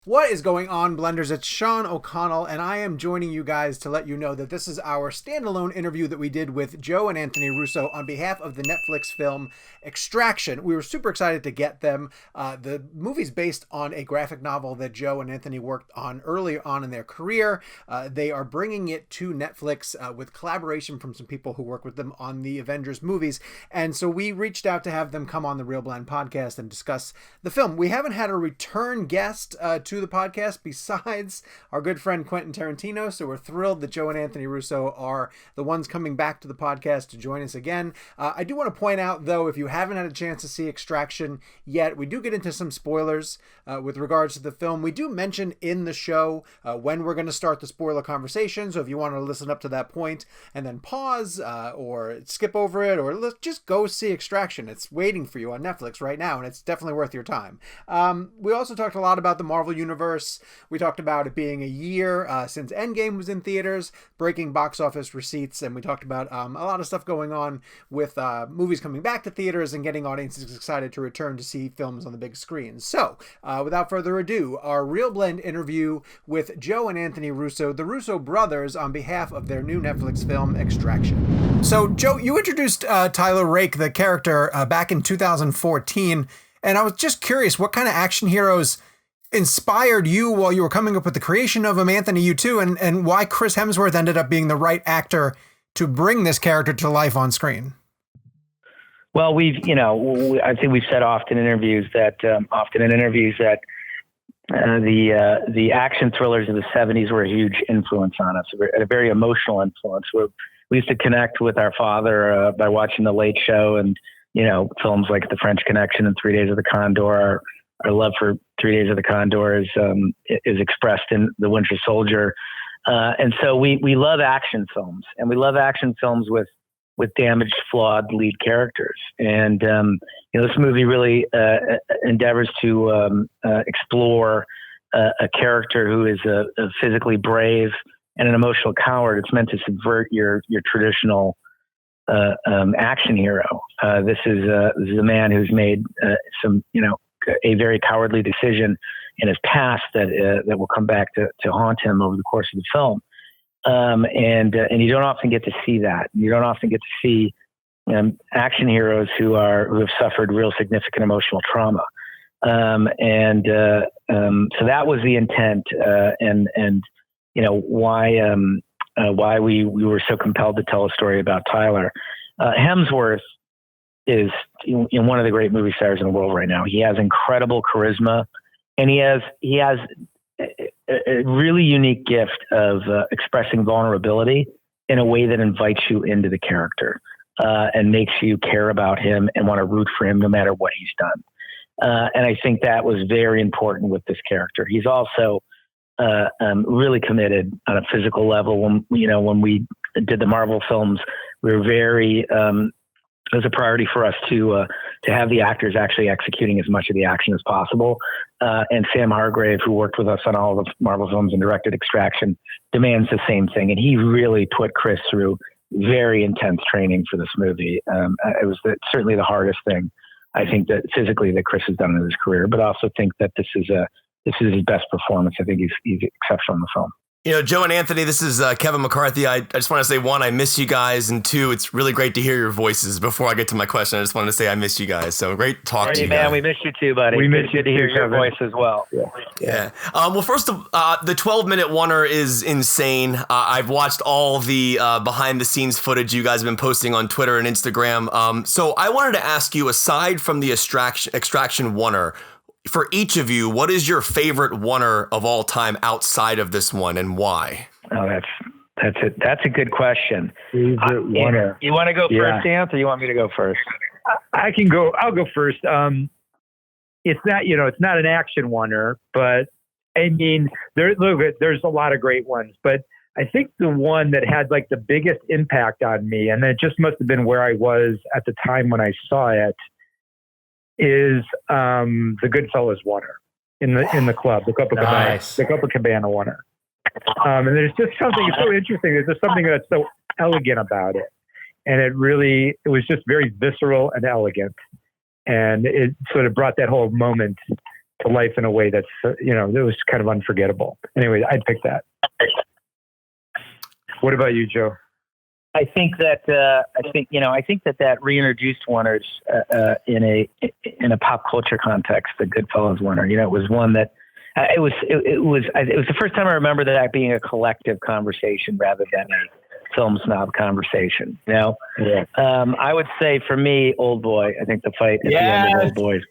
What is going on, Blenders? It's Sean O'Connell, and I am joining you guys to let you know that this is our standalone interview that we did with Joe and Anthony Russo on behalf of the Netflix film Extraction. We were super excited to get them. The movie's based on a graphic novel that Joe and Anthony worked on early on in their career. They are bringing it to Netflix with collaboration from some people who work with them on the Avengers movies. And so we reached out to have them come on the ReelBlend podcast and discuss the film. We haven't had a return guest to the podcast besides our good friend Quentin Tarantino, so we're thrilled that Joe and Anthony Russo are the ones coming back to the podcast to join us again. I do want to point out, though, if you haven't had a chance to see Extraction yet, we do get into some spoilers with regards to the film. We do mention in the show when we're going to start the spoiler conversation, so if you want to listen up to that point and then pause or skip over it, or just go see Extraction. It's waiting for you on Netflix right now, and it's definitely worth your time. We also talked a lot about the Marvel Universe. We talked about it being a year since Endgame was in theaters, breaking box office receipts, and we talked about a lot of stuff going on with movies coming back to theaters and getting audiences excited to return to see films on the big screen. So, without further ado, our ReelBlend interview with Joe and Anthony Russo, the Russo brothers, on behalf of their new Netflix film, Extraction. So, Joe, you introduced Tyler Rake, the character, back in 2014, and I was just curious, what kind of action heroes inspired you while you were coming up with the creation of him? Anthony, you too, and why Chris Hemsworth ended up being the right actor to bring this character to life on screen? Well, I think we've said often in interviews that the action thrillers of the 70s were a huge influence on us, a very emotional influence. We used to connect with our father by watching The Late Show and, films like The French Connection and 3 Days of the Condor. Our love for 3 Days of the Condor is expressed in The Winter Soldier. And so we love action films, and we love action films with damaged, flawed lead characters. And, this movie really endeavors to explore a character who is a physically brave and an emotional coward. It's meant to subvert your traditional action hero. This is a man who's made a very cowardly decision in his past that will come back to haunt him over the course of the film. And you don't often get to see that. You don't often get to see action heroes who have suffered real significant emotional trauma. So that was the intent, and why we were so compelled to tell a story about Tyler. Hemsworth is one of the great movie stars in the world right now. He has incredible charisma, and he has a really unique gift of expressing vulnerability in a way that invites you into the character and makes you care about him and want to root for him no matter what he's done. And I think that was very important with this character. He's also really committed on a physical level. When we did the Marvel films, we were very it was a priority for us to have the actors actually executing as much of the action as possible. And Sam Hargrave, who worked with us on all the Marvel films and directed Extraction, demands the same thing. And he really put Chris through very intense training for this movie. It was certainly the hardest thing, I think, that physically that Chris has done in his career, but I also think that this is his best performance. I think he's exceptional in the film. Joe and Anthony, this is Kevin McCarthy. I just want to say, one, I miss you guys, and two, it's really great to hear your voices. Before I get to my question, I just wanted to say I miss you guys. So great to talk to you, man. guys. We miss you too, buddy. We miss you to hear your voice as well. Yeah. Well, first, the 12-minute oneer is insane. I've watched all the behind-the-scenes footage you guys have been posting on Twitter and Instagram. So I wanted to ask you, aside from the Extraction oneer, for each of you, what is your favorite oneer of all time outside of this one, and why? Oh, that's a good question. Favorite oneer. You want to go first, Anth, or you want me to go first? I can go. I'll go first. It's not an action oneer, but I mean, there's a lot of great ones, but I think the one that had like the biggest impact on me, and it just must have been where I was at the time when I saw it, is the Goodfellas oneer in the club, the Copacabana oneer. And there's just something so interesting. There's just something that's so elegant about it, and it was just very visceral and elegant, and it sort of brought that whole moment to life in a way that's, that was kind of unforgettable. Anyway, I'd pick that. What about you, Joe? I think that that reintroduced Warner's in a pop culture context, the Goodfellas Warner. It was one that it was the first time I remember that being a collective conversation rather than a film snob conversation. I would say for me, Old Boy. I think the fight at the end of Old Boy is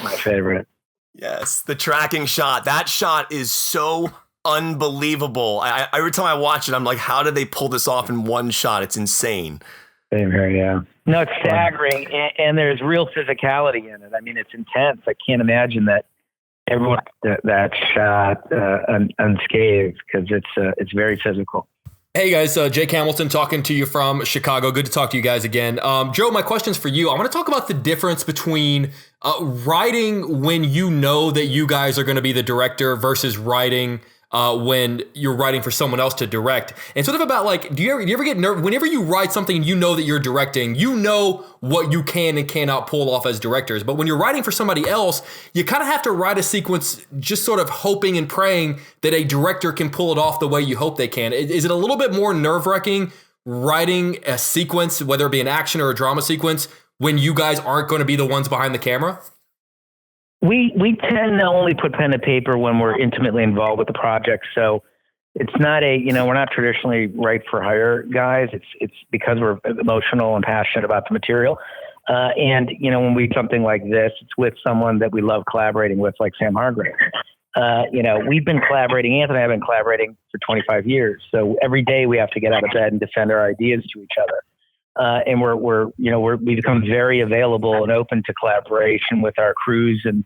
my favorite. Yes, the tracking shot. That shot is so unbelievable. Every time I watch it, I'm like, how did they pull this off in one shot? It's insane. Same here, yeah. No, it's staggering, and there's real physicality in it. I mean, it's intense. I can't imagine that everyone that shot unscathed, because it's very physical. Hey guys, Jake Hamilton talking to you from Chicago. Good to talk to you guys again. Joe, my question's for you. I want to talk about the difference between writing when you know that you guys are going to be the director versus writing when you're writing for someone else to direct. And sort of about like, do you ever get nervous whenever you write something and you know that you're directing, you know what you can and cannot pull off as directors. But when you're writing for somebody else, you kind of have to write a sequence just sort of hoping and praying that a director can pull it off the way you hope they can. Is it a little bit more nerve-wracking writing a sequence, whether it be an action or a drama sequence, when you guys aren't going to be the ones behind the camera? We tend to only put pen to paper when we're intimately involved with the project. So it's not we're not traditionally write for hire guys. It's because we're emotional and passionate about the material. And when we do something like this, it's with someone that we love collaborating with, like Sam Hargrave. We've been collaborating. Anthony and I have been collaborating for 25 years. So every day we have to get out of bed and defend our ideas to each other. And we become very available and open to collaboration with our crews and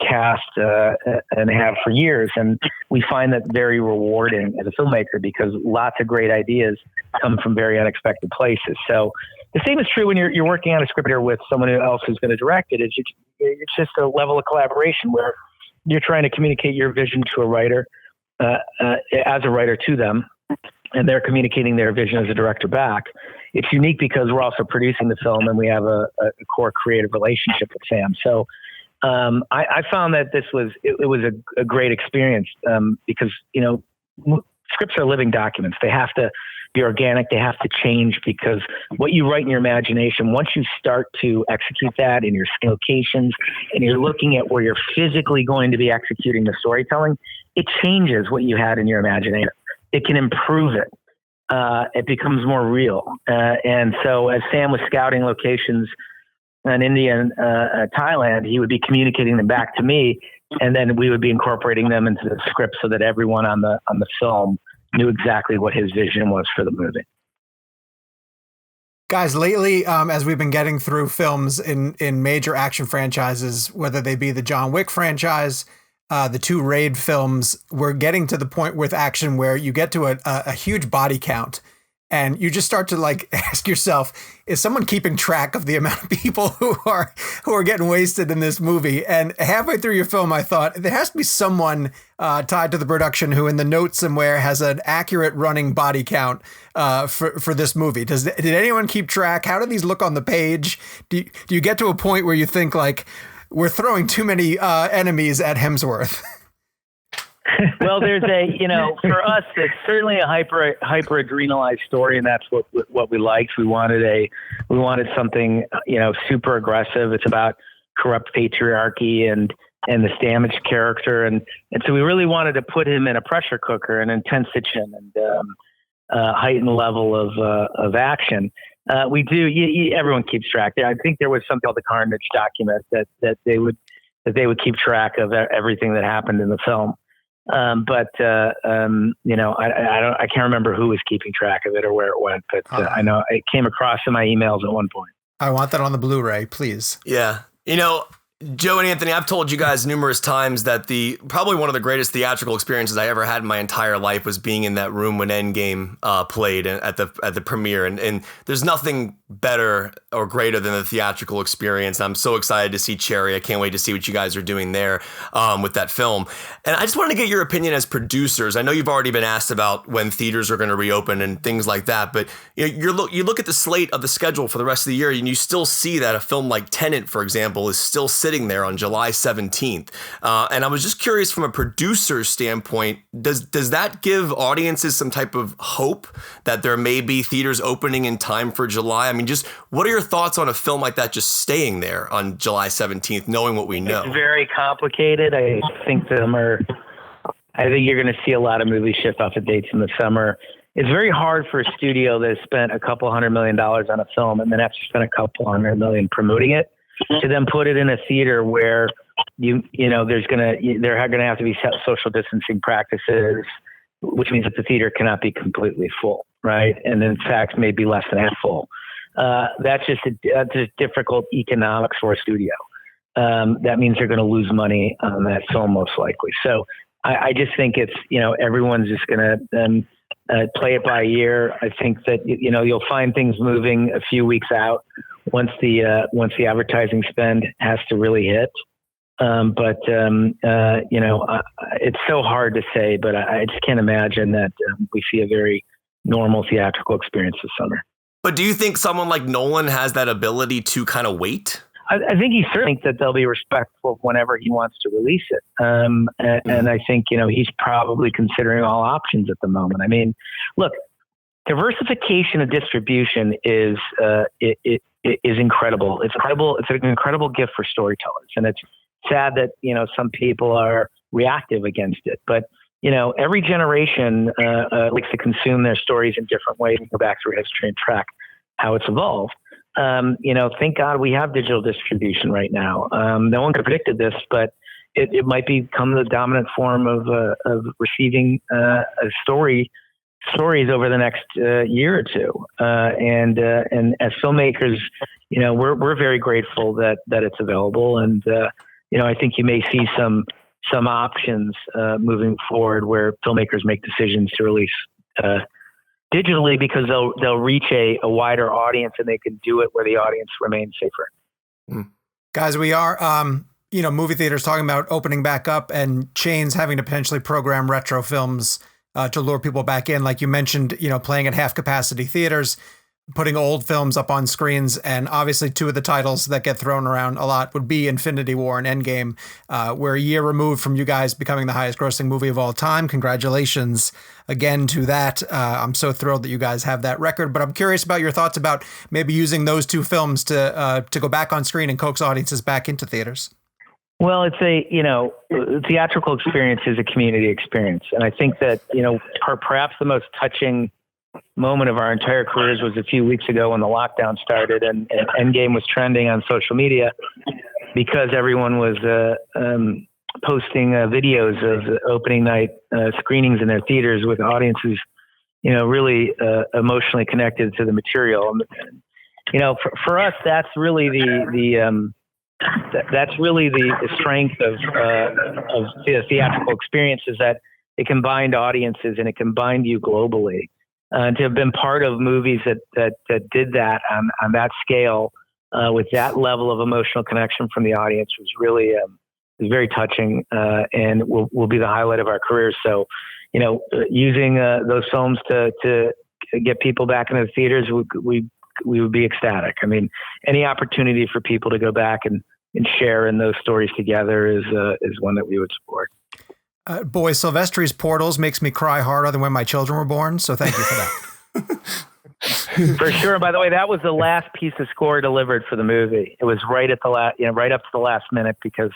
cast and have for years. And we find that very rewarding as a filmmaker because lots of great ideas come from very unexpected places. So the same is true when you're working on a script here with someone else who's going to direct it. It's just a level of collaboration where you're trying to communicate your vision to a writer, as a writer to them, and they're communicating their vision as a director back. It's unique because we're also producing the film and we have a core creative relationship with Sam. So I found that this was a great experience because scripts are living documents. They have to be organic. They have to change because what you write in your imagination, once you start to execute that in your locations and you're looking at where you're physically going to be executing the storytelling, it changes what you had in your imagination. It can improve it. It becomes more real. And so as Sam was scouting locations in India and Thailand, he would be communicating them back to me, and then we would be incorporating them into the script so that everyone on the film knew exactly what his vision was for the movie. Guys, lately, as we've been getting through films in major action franchises, whether they be the John Wick franchise, the 2 Raid films, we're getting to the point with action where you get to a huge body count. And you just start to like ask yourself, is someone keeping track of the amount of people who are getting wasted in this movie? And halfway through your film, I thought there has to be someone tied to the production who in the notes somewhere has an accurate running body count for this movie. Did anyone keep track? How do these look on the page? Do you get to a point where you think like we're throwing too many enemies at Hemsworth? Well, there's for us, it's certainly a hyper adrenalized story, and that's what we liked. We wanted something, super aggressive. It's about corrupt patriarchy and the Stamets character. And so we really wanted to put him in a pressure cooker, an intense tension and heightened level of action. We do, everyone keeps track. I think there was something called the Carnage document that they would keep track of everything that happened in the film. I can't remember who was keeping track of it or where it went, but I know it came across in my emails at one point. I want that on the Blu-ray, please. Yeah. Joe and Anthony, I've told you guys numerous times that probably one of the greatest theatrical experiences I ever had in my entire life was being in that room when Endgame played at the premiere. And there's nothing better or greater than the theatrical experience. I'm so excited to see Cherry. I can't wait to see what you guys are doing there with that film. And I just wanted to get your opinion as producers. I know you've already been asked about when theaters are going to reopen and things like that, but you look at the slate of the schedule for the rest of the year and you still see that a film like Tenet, for example, is still sitting sitting there on July 17th. And I was just curious from a producer standpoint, does that give audiences some type of hope that there may be theaters opening in time for July? I mean, just what are your thoughts on a film like that just staying there on July 17th, knowing what we know? It's very complicated. I think you're going to see a lot of movies shift off of dates in the summer. It's very hard for a studio that has spent a couple $100 million on a film and then have to spend a couple $100 million promoting it to then put it in a theater where they're going to have to be social distancing practices, which means that the theater cannot be completely full, right? And in fact, maybe less than half full. That's just difficult economics for a studio. That means they're going to lose money on that film most likely. So I just think it's, everyone's just going to play it by ear. I think that, you'll find things moving a few weeks out once the advertising spend has to really hit. It's so hard to say, but I just can't imagine that we see a very normal theatrical experience this summer. But do you think someone like Nolan has that ability to kind of wait? I think he certainly thinks that they'll be respectful whenever he wants to release it. And I think, he's probably considering all options at the moment. I mean, look, diversification of distribution is incredible. It's incredible. It's an incredible gift for storytellers. And it's sad that, some people are reactive against it. But, every generation likes to consume their stories in different ways and go back through history and track how it's evolved. Thank God we have digital distribution right now. No one could have predicted this, but it might become the dominant form of receiving stories over the next year or two. And as filmmakers, we're very grateful that it's available. And I think you may see some options moving forward where filmmakers make decisions to release digitally because they'll reach a wider audience and they can do it where the audience remains safer. Guys, we are, movie theaters talking about opening back up and chains having to potentially program retro films to lure people back in. Like you mentioned, playing at half capacity theaters, putting old films up on screens. And obviously two of the titles that get thrown around a lot would be Infinity War and Endgame. We're a year removed from you guys becoming the highest grossing movie of all time. Congratulations again to that. I'm so thrilled that you guys have that record, but I'm curious about your thoughts about maybe using those two films to go back on screen and coax audiences back into theaters. Well, it's theatrical experience is a community experience. And I think that, perhaps the most touching moment of our entire careers was a few weeks ago when the lockdown started and Endgame was trending on social media because everyone was posting videos of opening night screenings in their theaters with audiences, really emotionally connected to the material. For us, that's really the strength of the theatrical experience is that it can bind audiences and it can bind you globally. To have been part of movies that did that on that scale with that level of emotional connection from the audience was really very touching and will be the highlight of our careers. So, using those films to get people back into the theaters, we would be ecstatic. I mean, any opportunity for people to go back and share in those stories together is one that we would support. Boy, Silvestri's Portals makes me cry harder than when my children were born. So thank you for that. For sure. By the way, that was the last piece of score delivered for the movie. It was right at the right up to the last minute because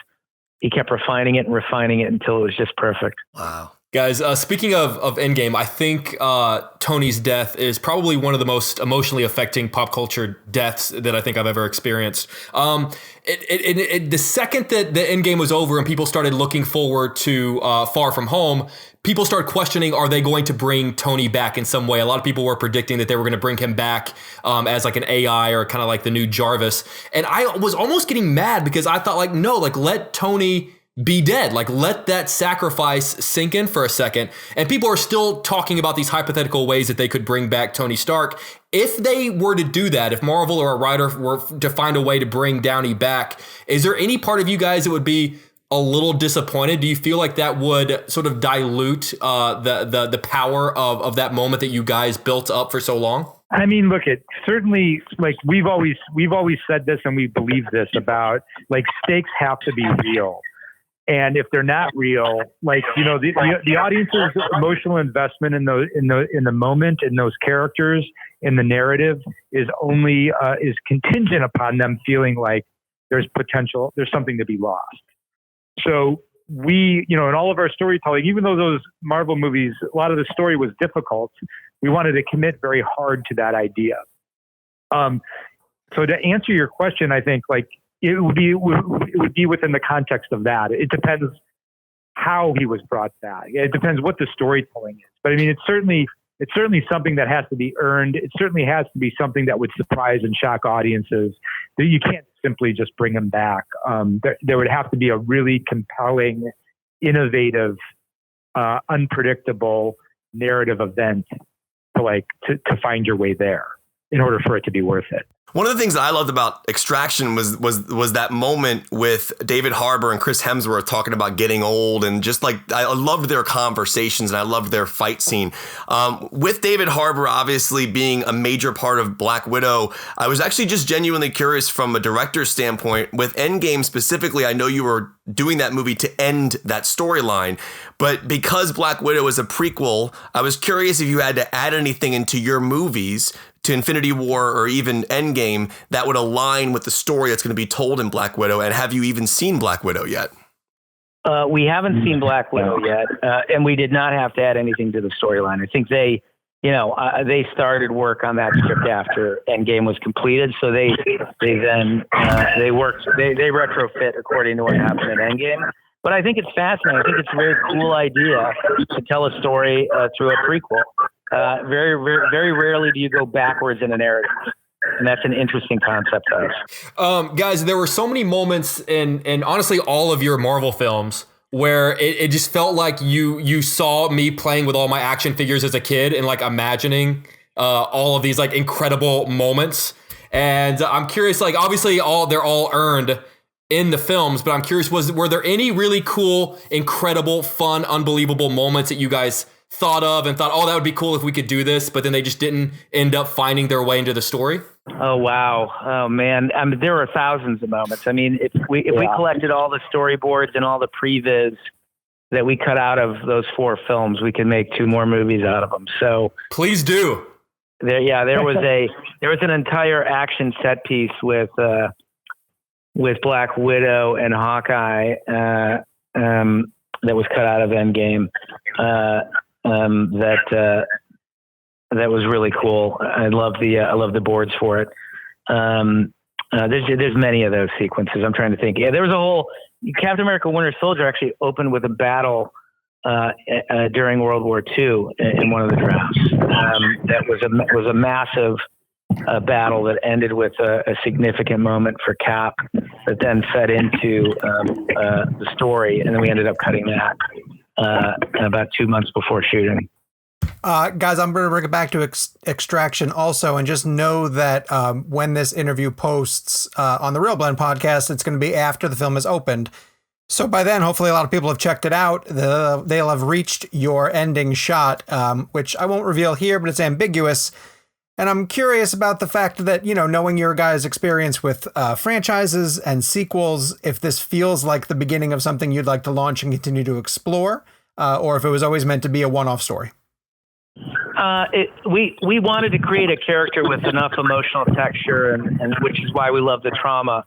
he kept refining it until it was just perfect. Wow. Guys, speaking of Endgame, I think Tony's death is probably one of the most emotionally affecting pop culture deaths that I think I've ever experienced. The second that the Endgame was over and people started looking forward to Far From Home, people start questioning, are they going to bring Tony back in some way? A lot of people were predicting that they were going to bring him back as like an AI or kind of like the new Jarvis. And I was almost getting mad because I thought no, let Tony be dead. Let that sacrifice sink in for a second. And people are still talking about these hypothetical ways that they could bring back Tony Stark. If they were to do that, if Marvel or a writer were to find a way to bring Downey back, is there any part of you guys that would be a little disappointed? Do you feel like that would sort of dilute the power of that moment that you guys built up for so long? I mean, look, it certainly, like we've always said this, and we believe this about, like, stakes have to be real. And if they're not real, like, you know, the audience's emotional investment in the moment, in those characters, in the narrative is only is contingent upon them feeling like there's potential, there's something to be lost. So we, you know, in all of our storytelling, even though those Marvel movies, a lot of the story was difficult, we wanted to commit very hard to that idea. So to answer your question, I think, like, it would be within the context of that. It depends how he was brought back. It depends what the storytelling is. But I mean, it's certainly something that has to be earned. It certainly has to be something that would surprise and shock audiences. That you can't simply just bring him back. There would have to be a really compelling, innovative, unpredictable narrative event to find your way there in order for it to be worth it. One of the things that I loved about Extraction was that moment with David Harbour and Chris Hemsworth talking about getting old, and just like I loved their conversations and I loved their fight scene. With David Harbour obviously being a major part of Black Widow, I was actually just genuinely curious from a director's standpoint. With Endgame specifically, I know you were doing that movie to end that storyline, but because Black Widow is a prequel, I was curious if you had to add anything into your movies, to Infinity War or even Endgame, that would align with the story that's going to be told in Black Widow. And have you even seen Black Widow yet? We haven't seen Black Widow yet, and we did not have to add anything to the storyline. I think they started work on that script after Endgame was completed, so they retrofit according to what happened in Endgame. But I think it's fascinating. I think it's a very cool idea to tell a story through a prequel. Very rarely do you go backwards in a narrative. And that's an interesting concept to us. Guys, there were so many moments in honestly all of your Marvel films where it just felt like you saw me playing with all my action figures as a kid and like imagining all of these like incredible moments. And I'm curious, like obviously they're all earned in the films, but I'm curious, were there any really cool, incredible, fun, unbelievable moments that you guys thought of and thought, oh, that would be cool if we could do this, but then they just didn't end up finding their way into the story? Oh, wow. Oh, man. I mean, there were thousands of moments. I mean, if we collected all the storyboards and all the previs that we cut out of those 4 films, we could make 2 more movies out of them. So please do. There was an entire action set piece with Black Widow and Hawkeye that was cut out of Endgame. That was really cool. I love the boards for it. There's many of those sequences. I'm trying to think. Yeah, there was a whole Captain America: Winter Soldier actually opened with a battle during World War II in one of the drafts. That was a massive battle that ended with a significant moment for Cap that then fed into the story, and then we ended up cutting that about 2 months before shooting. Guys, I'm going to bring it back to Extraction also, and just know that when this interview posts on the ReelBlend podcast, it's going to be after the film is opened. So by then, hopefully a lot of people have checked it out. They'll have reached your ending shot, which I won't reveal here, but it's ambiguous. And I'm curious about the fact that, knowing your guys' experience with franchises and sequels, if this feels like the beginning of something you'd like to launch and continue to explore, or if it was always meant to be a one-off story. We wanted to create a character with enough emotional texture, and which is why we love the trauma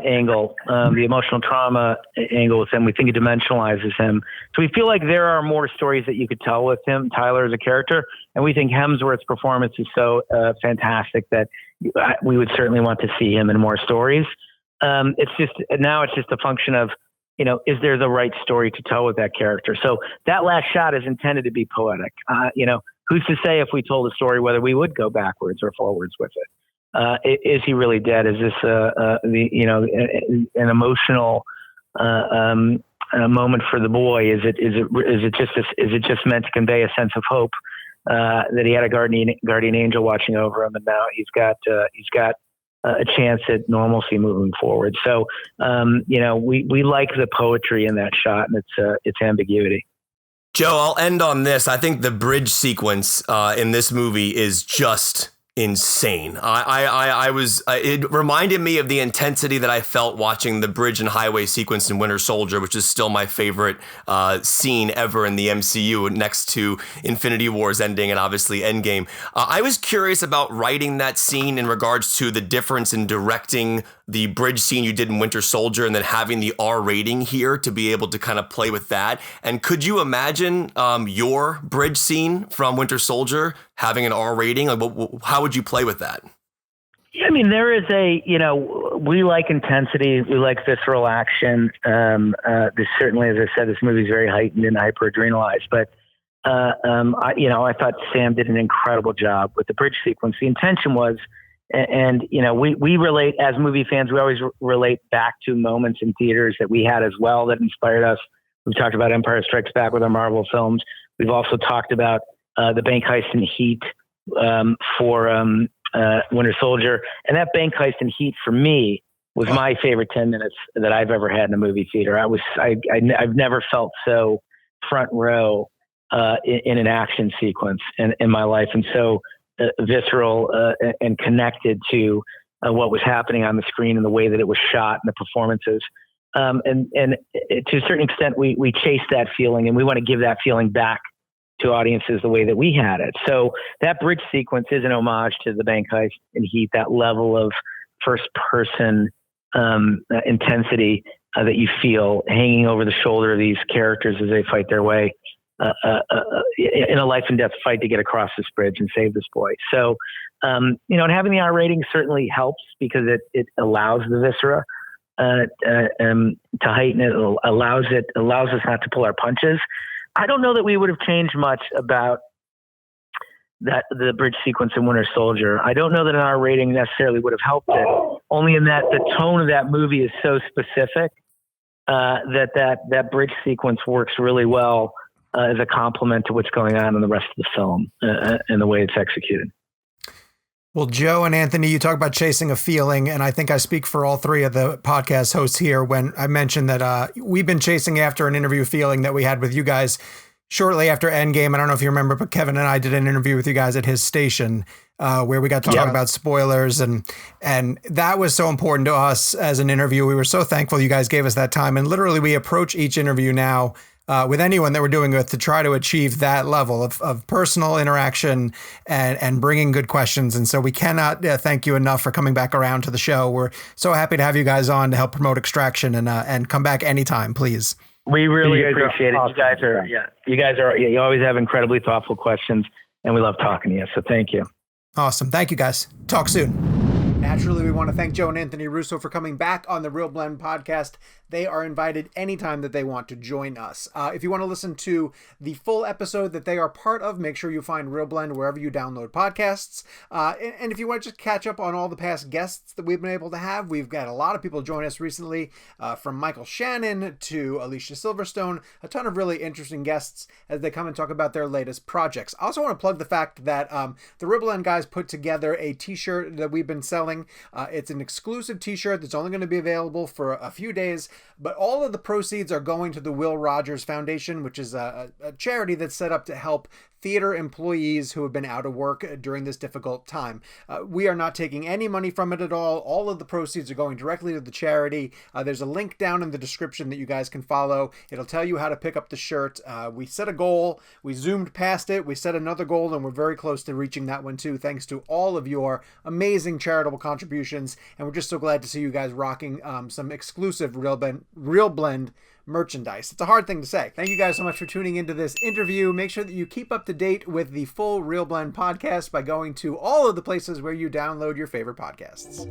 angle, the emotional trauma angle with him. We think it dimensionalizes him. So we feel like there are more stories that you could tell with him, Tyler, as a character. And we think Hemsworth's performance is so fantastic that we would certainly want to see him in more stories. It's just a function of, is there the right story to tell with that character? So that last shot is intended to be poetic. Who's to say if we told a story whether we would go backwards or forwards with it? Is he really dead? Is this an emotional moment for the boy? Is it just meant to convey a sense of hope that he had a guardian angel watching over him, and now he's got a chance at normalcy moving forward? So we like the poetry in that shot and its ambiguity. Joe, I'll end on this. I think the bridge sequence in this movie is just insane. It reminded me of the intensity that I felt watching the bridge and highway sequence in Winter Soldier, which is still my favorite scene ever in the MCU, next to Infinity War's ending and obviously Endgame. I was curious about writing that scene in regards to the difference in directing the bridge scene you did in Winter Soldier and then having the R rating here to be able to kind of play with that. And could you imagine your bridge scene from Winter Soldier having an R rating? Like, how would you play with that? Yeah, I mean, there is we like intensity. We like visceral action. This certainly, as I said, this movie is very heightened and hyper-adrenalized. But, I thought Sam did an incredible job with the bridge sequence. The intention was, and we relate as movie fans. We always relate back to moments in theaters that we had as well that inspired us. We've talked about Empire Strikes Back with our Marvel films. We've also talked about the bank heist in Heat for Winter Soldier, and that bank heist in Heat for me was my favorite 10 minutes that I've ever had in a movie theater. I've never felt so front row in an action sequence in my life, and so visceral and connected to what was happening on the screen and the way that it was shot and the performances. And to a certain extent, we chase that feeling, and we want to give that feeling back to audiences the way that we had it. So that bridge sequence is an homage to the bank heist in Heat, that level of first person intensity that you feel hanging over the shoulder of these characters as they fight their way in a life and death fight to get across this bridge and save this boy. So, and having the R rating certainly helps because it allows the viscera to heighten it. It allows us not to pull our punches. I don't know that we would have changed much about the bridge sequence in Winter Soldier. I don't know that an R rating necessarily would have helped it, only in that the tone of that movie is so specific that bridge sequence works really well as a complement to what's going on in the rest of the film and the way it's executed. Well, Joe and Anthony, you talk about chasing a feeling, and I think I speak for all three of the podcast hosts here when I mentioned that we've been chasing after an interview feeling that we had with you guys shortly after Endgame. I don't know if you remember, but Kevin and I did an interview with you guys at his station where we got to talk about spoilers, and that was so important to us as an interview. We were so thankful you guys gave us that time, and literally we approach each interview now with anyone that we're doing with to try to achieve that level of personal interaction and bringing good questions. And so we cannot thank you enough for coming back around to the show. We're so happy to have you guys on to help promote Extraction and come back anytime, please. We really appreciate it. Awesome. You guys always have incredibly thoughtful questions, and we love talking to you. So thank you. Awesome. Thank you, guys. Talk soon. Naturally, we want to thank Joe and Anthony Russo for coming back on the ReelBlend podcast. They are invited anytime that they want to join us. If you want to listen to the full episode that they are part of, make sure you find ReelBlend wherever you download podcasts. And if you want to just catch up on all the past guests that we've been able to have, we've got a lot of people join us recently, from Michael Shannon to Alicia Silverstone, a ton of really interesting guests as they come and talk about their latest projects. I also want to plug the fact that the ReelBlend guys put together a t-shirt that we've been selling. It's an exclusive t-shirt that's only going to be available for a few days, but all of the proceeds are going to the Will Rogers Foundation, which is a charity that's set up to help theater employees who have been out of work during this difficult time. We are not taking any money from it at all. All of the proceeds are going directly to the charity. There's a link down in the description that you guys can follow. It'll tell you how to pick up the shirt. We set a goal. We zoomed past it. We set another goal, and we're very close to reaching that one too, thanks to all of your amazing charitable contributions. And we're just so glad to see you guys rocking some exclusive ReelBlend merchandise. It's a hard thing to say. Thank you guys so much for tuning into this interview. Make sure that you keep up to date with the full ReelBlend podcast by going to all of the places where you download your favorite podcasts.